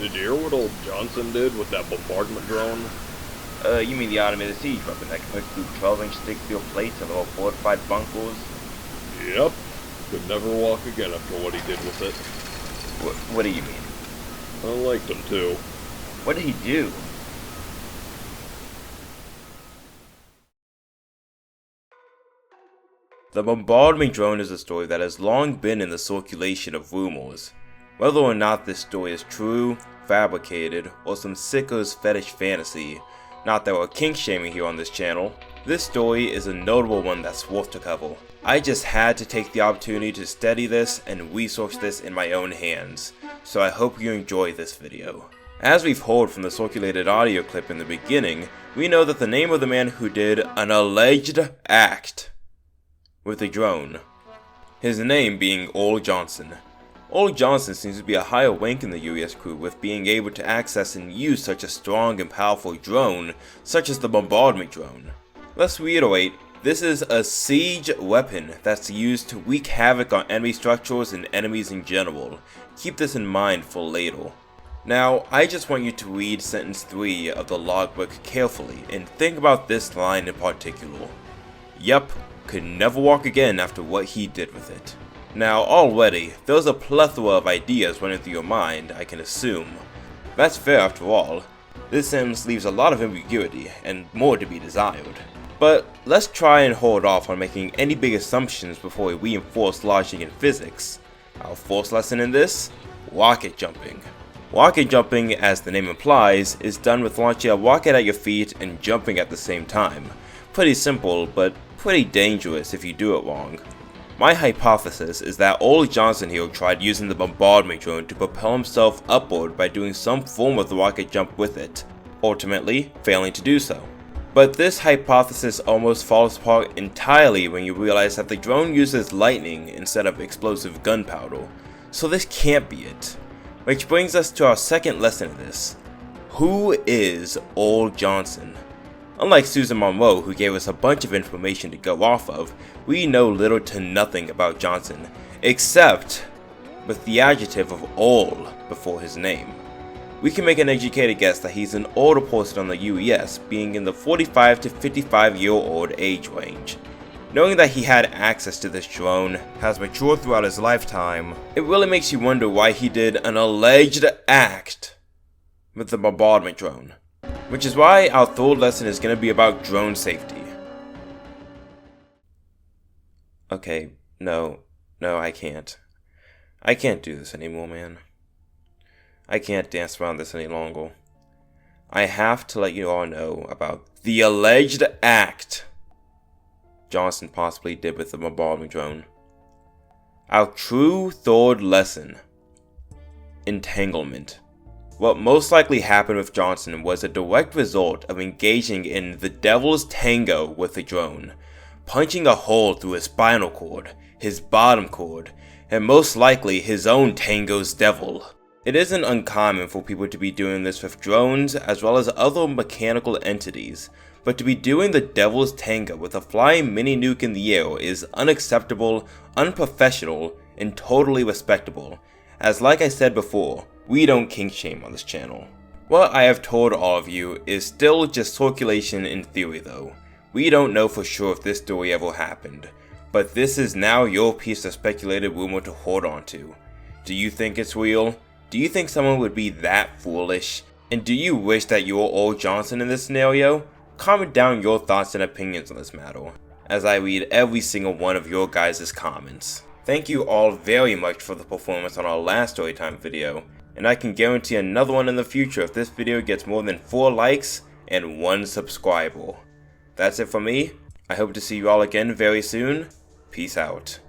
Did you hear what old Johnson did with that bombardment drone? You mean the automated siege weapon that can push through 12-inch thick steel plates and little fortified bunkers? Yep. Could never walk again after what he did with it. What do you mean? I liked him too. What did he do? The Bombardment drone is a story that has long been in the circulation of rumors. Whether or not this story is true, fabricated, or some sicker's fetish fantasy, not that we're kink shaming here on this channel, this story is a notable one that's worth to cover. I just had to take the opportunity to study this and research this in my own hands, so I hope you enjoy this video. As we've heard from the circulated audio clip in the beginning, we know that the name of the man who did an alleged act with the drone, his name being Old Johnson. Old Johnson seems to be a higher rank in the US crew with being able to access and use such a strong and powerful drone such as the Bombardment drone. Let's reiterate, this is a siege weapon that's used to wreak havoc on enemy structures and enemies in general. Keep this in mind for later. Now, I just want you to read sentence 3 of the logbook carefully and think about this line in particular. Yup, could never walk again after what he did with it. Now already, there's a plethora of ideas running through your mind, I can assume. That's fair after all. This sentence leaves a lot of ambiguity, and more to be desired. But let's try and hold off on making any big assumptions before we reinforce logic and physics. Our first lesson in this? Rocket jumping. Rocket jumping, as the name implies, is done with launching a rocket at your feet and jumping at the same time. Pretty simple, but pretty dangerous if you do it wrong. My hypothesis is that Old Johnson here tried using the bombardment drone to propel himself upward by doing some form of the rocket jump with it, ultimately failing to do so. But this hypothesis almost falls apart entirely when you realize that the drone uses lightning instead of explosive gunpowder, so this can't be it. Which brings us to our second lesson in this. Who is Old Johnson? Unlike Susan Monroe, who gave us a bunch of information to go off of, we know little to nothing about Johnson, except with the adjective of old before his name. We can make an educated guess that he's an older person on the UES, being in the 45 to 55-year-old age range. Knowing that he had access to this drone, has matured throughout his lifetime, it really makes you wonder why he did an alleged act with the bombardment drone. Which is why our third lesson is going to be about drone safety. Okay, no, I can't. I can't do this anymore, man. I can't dance around this any longer. I have to let you all know about the alleged act Johnson possibly did with the bombardment drone. Our true third lesson. Entanglement. What most likely happened with Johnson was a direct result of engaging in the devil's tango with the drone, punching a hole through his spinal cord, his bottom cord, and most likely his own tango's devil. It isn't uncommon for people to be doing this with drones as well as other mechanical entities, but to be doing the devil's tango with a flying mini nuke in the air is unacceptable, unprofessional, and totally respectable, as like I said before, we don't kink shame on this channel. What I have told all of you is still just circulation in theory though. We don't know for sure if this story ever happened, but this is now your piece of speculated rumor to hold on to. Do you think it's real? Do you think someone would be that foolish? And do you wish that you were Old Johnson in this scenario? Comment down your thoughts and opinions on this matter, as I read every single one of your guys' comments. Thank you all very much for the performance on our last Storytime video, and I can guarantee another one in the future if this video gets more than 4 likes and 1 subscriber. That's it for me. I hope to see you all again very soon. Peace out.